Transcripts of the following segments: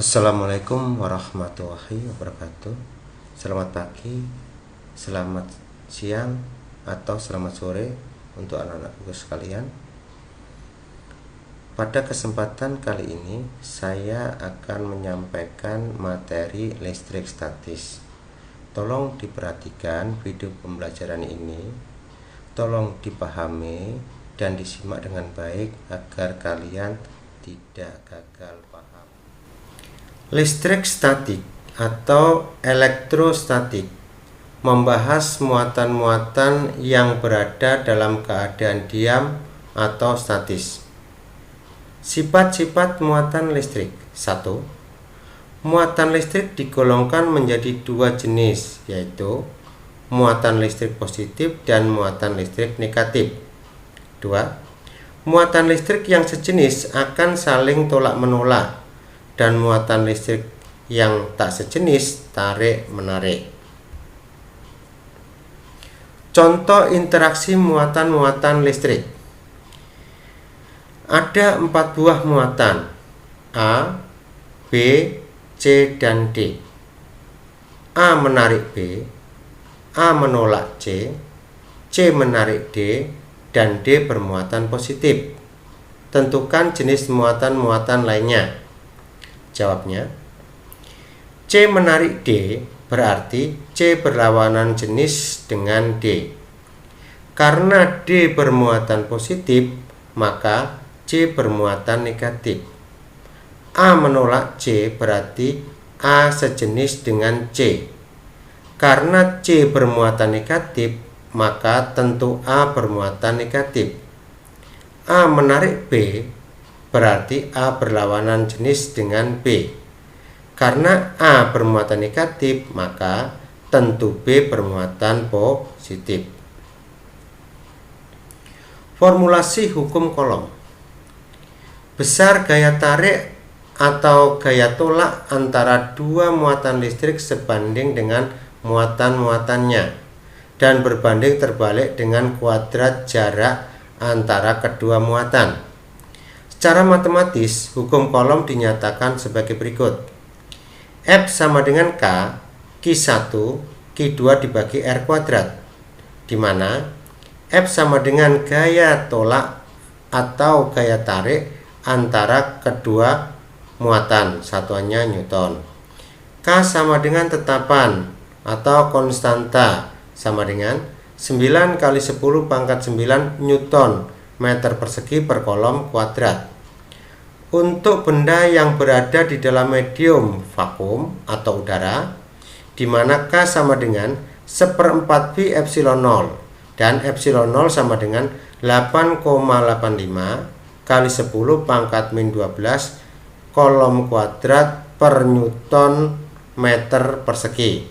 Assalamualaikum warahmatullahi wabarakatuh. Selamat pagi, selamat siang, atau selamat sore untuk anak-anakku sekalian. Pada kesempatan kali ini saya akan menyampaikan materi listrik statis. Tolong diperhatikan video pembelajaran ini, tolong dipahami dan disimak dengan baik agar kalian tidak gagal paham. Listrik statik atau elektrostatik membahas muatan-muatan yang berada dalam keadaan diam atau statis. Sifat-sifat muatan listrik. 1. Muatan listrik digolongkan menjadi dua jenis, yaitu muatan listrik positif dan muatan listrik negatif. 2. Muatan listrik yang sejenis akan saling tolak-menolak, dan muatan listrik yang tak sejenis tarik-menarik. Contoh interaksi muatan-muatan listrik. Ada 4 buah muatan A, B, C, dan D. A menarik B, A menolak C, C menarik D, dan D bermuatan positif. Tentukan jenis muatan-muatan lainnya. Jawabnya, C menarik D berarti C berlawanan jenis dengan D. Karena D bermuatan positif, maka C bermuatan negatif. A menolak C berarti A sejenis dengan C. Karena C bermuatan negatif, maka tentu A bermuatan negatif. A menarik B berarti A berlawanan jenis dengan B. Karena A bermuatan negatif, maka tentu B bermuatan positif. Formulasi hukum Coulomb. Besar gaya tarik atau gaya tolak antara dua muatan listrik sebanding dengan muatan-muatannya dan berbanding terbalik dengan kuadrat jarak antara kedua muatan. Secara matematis, hukum Coulomb dinyatakan sebagai berikut. F sama dengan K, Q1, Q2 dibagi R kuadrat, di mana F sama dengan gaya tolak atau gaya tarik antara kedua muatan, satuannya Newton. K sama dengan tetapan atau konstanta, sama dengan 9 kali 10 pangkat 9 Newton meter persegi per kolom kuadrat. Untuk benda yang berada di dalam medium vakum atau udara, di mana K sama dengan 1/4 pi epsilon 0 dan epsilon 0 sama dengan 8,85 kali 10 pangkat min 12 kolom kuadrat per Newton meter persegi.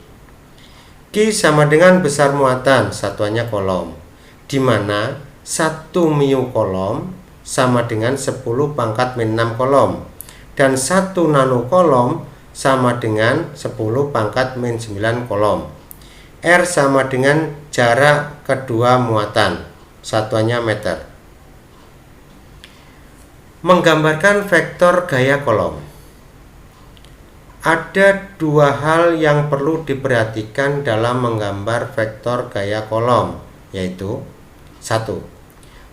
Q sama dengan besar muatan, satuannya kolom, di mana 1 mu kolom sama dengan 10 pangkat min 6 kolom dan 1 nano kolom sama dengan 10 pangkat min 9 kolom. R sama dengan jarak kedua muatan, satuannya meter. Menggambarkan vektor gaya Coulomb. Ada dua hal yang perlu diperhatikan dalam menggambar vektor gaya Coulomb, yaitu 1.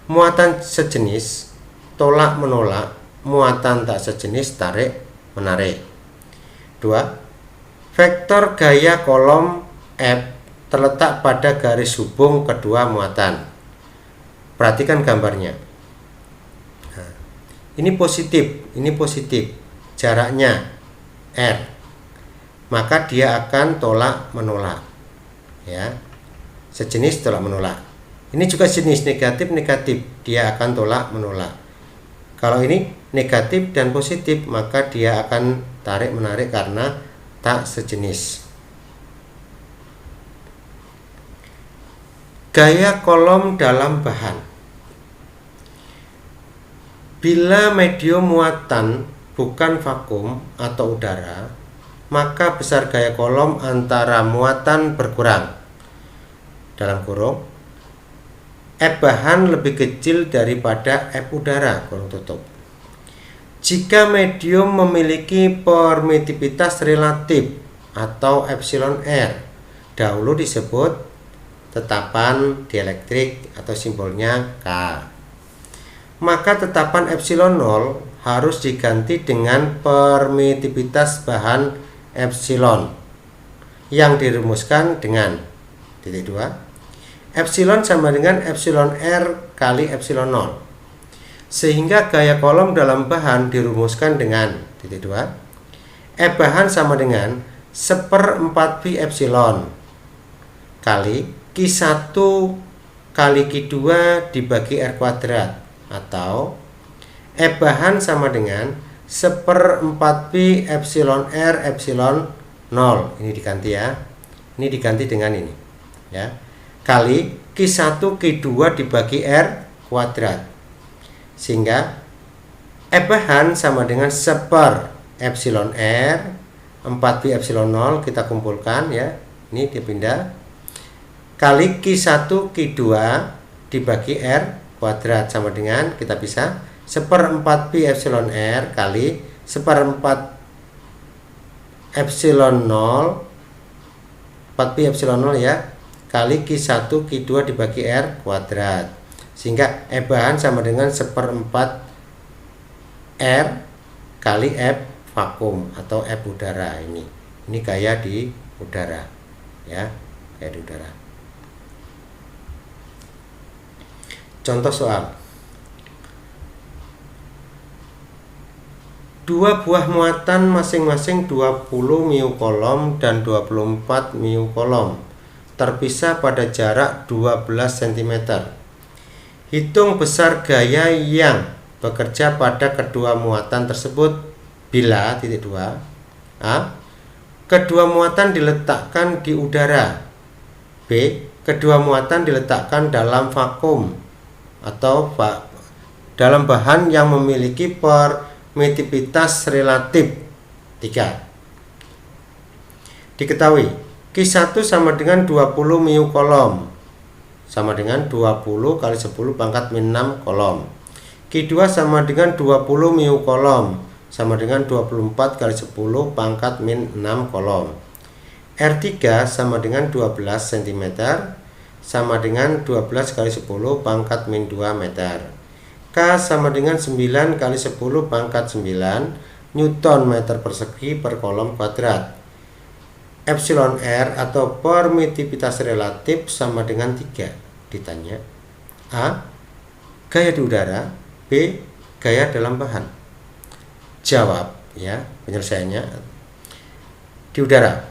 Muatan sejenis tolak menolak, muatan tak sejenis tarik menarik. 2. Vektor gaya Coulomb F terletak pada garis hubung kedua muatan. Perhatikan gambarnya. Nah, ini positif, jaraknya R. Maka dia akan tolak menolak. Ya. Sejenis tolak menolak. Ini juga jenis negatif, dia akan tolak menolak. Kalau ini negatif dan positif, maka dia akan tarik menarik karena tak sejenis. Gaya Coulomb dalam bahan. Bila medium muatan bukan vakum atau udara, maka besar gaya Coulomb antara muatan berkurang. Dalam kurung, F bahan lebih kecil daripada F udara, kurung tutup. Jika medium memiliki permitivitas relatif atau epsilon R, dahulu disebut tetapan dielektrik atau simbolnya K, maka tetapan epsilon 0 harus diganti dengan permitivitas bahan epsilon yang dirumuskan dengan titik 2 epsilon sama dengan epsilon R kali epsilon 0, sehingga gaya kolom dalam bahan dirumuskan dengan titik 2 E bahan sama dengan 1/4 pi epsilon kali Q1 kali Q2 dibagi R kuadrat, atau E bahan sama dengan 1/4 pi epsilon R epsilon 0. Ini diganti ya. Ini diganti dengan ini ya. Kali Q1 Q2 dibagi R kuadrat. Sehingga E bahan sama dengan 1 epsilon R 4 pi epsilon 0, kita kumpulkan ya. Ini dipindah. Kali Q1 Q2 dibagi R kuadrat sama dengan, kita bisa 1/4 pi epsilon R kali 1/4 epsilon 0 4 pi epsilon 0 ya, kali Q1 Q2 dibagi R kuadrat, sehingga E bahan sama dengan 1/4 R kali F vakum atau F udara. Ini gaya di udara ya, gaya di udara. Contoh soal. Dua buah muatan masing-masing 20 mu kolom dan 24 mu kolom terpisah pada jarak 12 cm. Hitung besar gaya yang bekerja pada kedua muatan tersebut bila titik 2 A. Kedua muatan diletakkan di udara. B. Kedua muatan diletakkan dalam vakum atau dalam bahan yang memiliki permitivitas relatif. 3. Diketahui Q1 sama dengan 20 mu kolom sama dengan 20 kali 10 pangkat min 6 kolom. Q2 sama dengan 20 mu kolom sama dengan 24 kali 10 pangkat min 6 kolom. R3 sama dengan 12 cm sama dengan 12 kali 10 pangkat min 2 meter. K sama dengan 9 kali 10 pangkat 9 Newton meter persegi per kolom kuadrat. Epsilon R atau permitivitas relatif sama dengan 3. Ditanya A. Gaya di udara. B. Gaya dalam bahan. Jawab ya, penyelesaiannya di udara.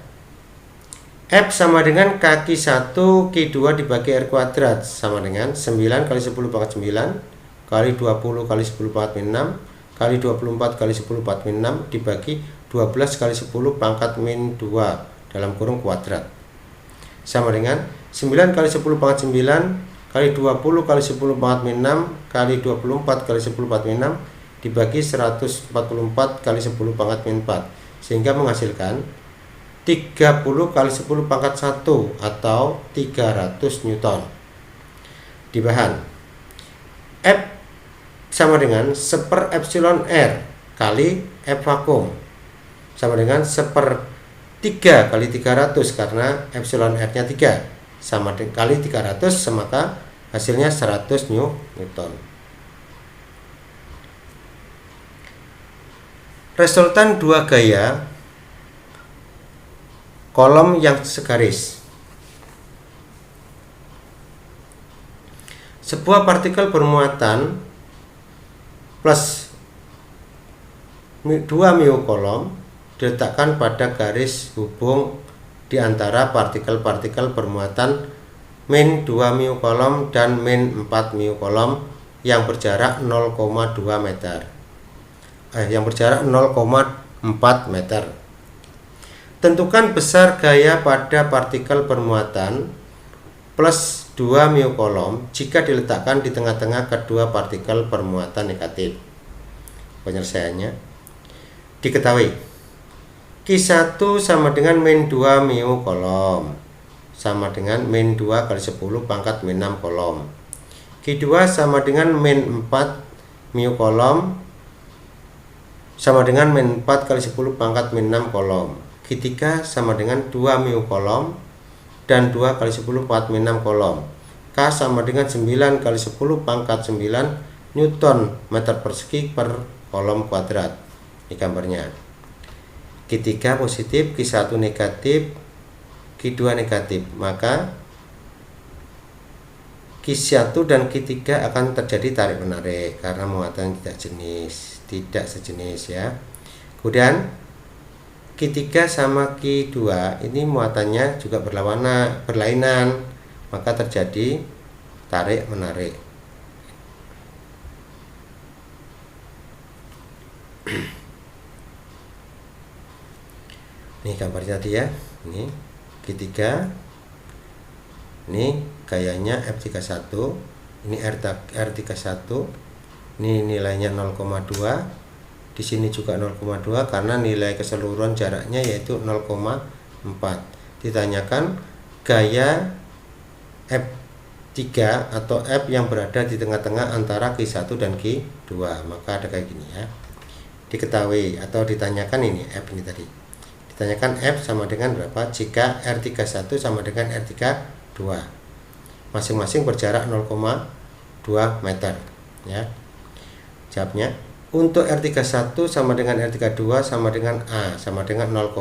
F sama dengan kaki 1 Q2 dibagi R kuadrat sama dengan 9 kali 10 pangkat 9 kali 20 kali 10 pangkat min 6 kali 24 kali 10 pangkat min 6 dibagi 12 kali 10 pangkat min 2 dalam kurung kuadrat sama dengan 9 kali 10 pangkat 9 kali 20 kali 10 pangkat min 6 kali 24 kali 10 pangkat min 6 dibagi 144 kali 10 pangkat min 4, sehingga menghasilkan 30 kali 10 pangkat 1 atau 300 Newton. Di bahan F sama dengan 1 epsilon R kali F vakum sama dengan 1/3 kali 300 karena epsilon R nya 3 sama kali 300, maka hasilnya 100 Newton. Resultan dua gaya kolom yang segaris. Sebuah partikel bermuatan plus 2 mu kolom diletakkan pada garis hubung di antara partikel-partikel bermuatan min 2 mu kolom dan min 4 mu kolom yang berjarak 0,2 meter. Yang berjarak 0,4 meter. Tentukan besar gaya pada partikel bermuatan plus 2 mu kolom jika diletakkan di tengah-tengah kedua partikel bermuatan negatif. Penyelesaiannya diketahui Q1 sama dengan min 2 mu kolom sama dengan min 2 kali 10 pangkat min 6 kolom. Q2 sama dengan min 4 mu kolom sama dengan min 4 kali 10 pangkat min 6 kolom. Q3 sama dengan 2 mu kolom dan 2 kali 10 pangkat min 6 kolom. K sama dengan 9 kali 10 pangkat 9 Newton meter persegi per kolom kuadrat. Ini gambarnya. Q3 positif, Q1 negatif, Q2 negatif. Maka Q1 dan Q3 akan terjadi tarik menarik karena muatan tidak sejenis ya. Kemudian Q3 sama Q2 ini muatannya juga berlainan, maka terjadi tarik menarik. Ini gambarnya tadi ya. Ini Q3. Ini gayanya F31, ini R31, ini nilainya 0,2, di sini juga 0,2 karena nilai keseluruhan jaraknya yaitu 0,4. Ditanyakan gaya F3 atau F yang berada di tengah-tengah antara Q1 dan Q2, maka ada kayak gini ya. Diketahui atau ditanyakan ini F ini tadi. Ditanyakan F sama dengan berapa jika R31 sama dengan R32. Masing-masing berjarak 0,2 meter ya. Jawabnya untuk R31 sama dengan R32 sama dengan A sama dengan 0,2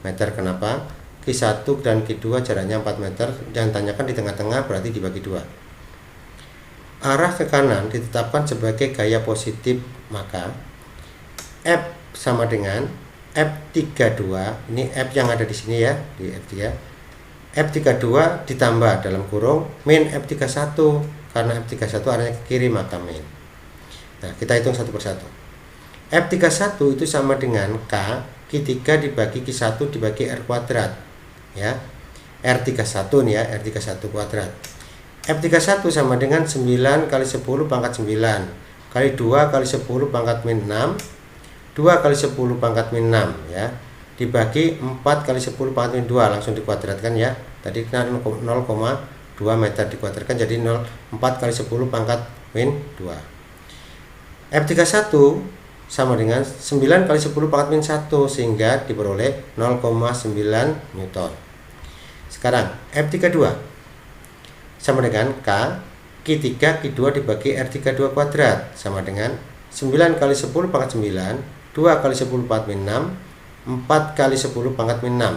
meter. Kenapa? Q1 dan Q2 jaraknya 4 meter. Yang tanyakan di tengah-tengah berarti dibagi 2. Arah ke kanan ditetapkan sebagai gaya positif, maka F sama dengan F32. Ini F yang ada di sini ya, di F3. F32 ditambah dalam kurung min F31 karena F31 arahnya ke kiri maka min. Nah, kita hitung satu persatu. F31 itu sama dengan K Q3 dibagi Q1 dibagi R kuadrat ya. R31 nih ya, R31 kuadrat. F31 sama dengan 9 kali 10 pangkat 9 kali 2 kali 10 pangkat min 6 2 kali 10 pangkat min 6 ya, dibagi 4 kali 10 pangkat min 2, langsung dikuadratkan ya. Tadi 0,2 meter dikuadratkan jadi 4 kali 10 pangkat min 2. F31 sama dengan 9 kali 10 pangkat min 1 sehingga diperoleh 0,9 Newton. Sekarang F32 sama dengan K Q3 Q2 dibagi R32 kuadrat sama dengan 9 kali 10 pangkat 9 2 kali 10 pangkat min 6 4 kali 10 pangkat min 6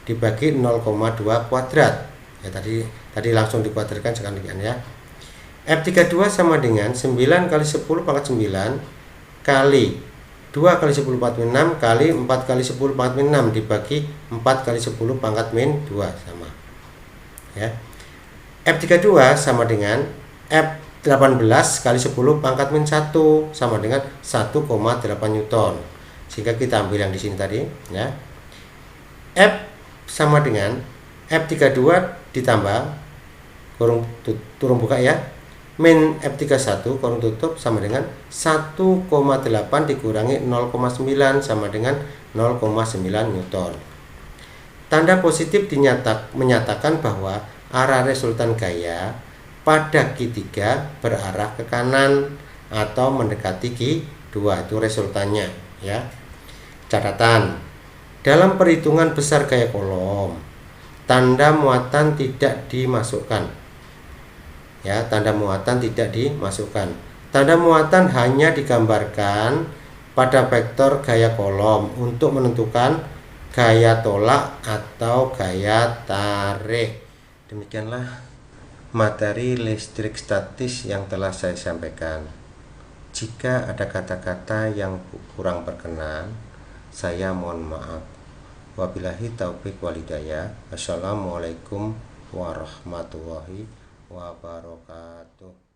dibagi 0,2 kuadrat ya. Tadi langsung dikuadratkan sekalian ya. F32 sama dengan 9 kali 10 pangkat 9 kali 2 kali 10 pangkat min 6 kali 4 kali 10 pangkat min 6 dibagi 4 kali 10 pangkat min 2 sama ya. F32 sama dengan F18 kali 10 pangkat min 1 sama dengan 1,8 Newton. Sehingga kita ambil yang di sini tadi ya. F sama dengan F32 ditambah kurung buka ya, min F31 kurung tutup sama dengan 1,8 dikurangi 0,9 sama dengan 0,9 Newton. Tanda positif menyatakan bahwa arah resultan gaya pada Q3 berarah ke kanan atau mendekati Q2, itu resultannya ya. Catatan, dalam perhitungan besar gaya kolom, tanda muatan tidak dimasukkan ya, tanda muatan tidak dimasukkan. Tanda muatan hanya digambarkan pada vektor gaya kolom untuk menentukan gaya tolak atau gaya tarik. Demikianlah materi listrik statis yang telah saya sampaikan. Jika ada kata-kata yang kurang berkenan, saya mohon maaf. Wabillahi taufiq walhidayah. Assalamualaikum warahmatullahi wabarakatuh.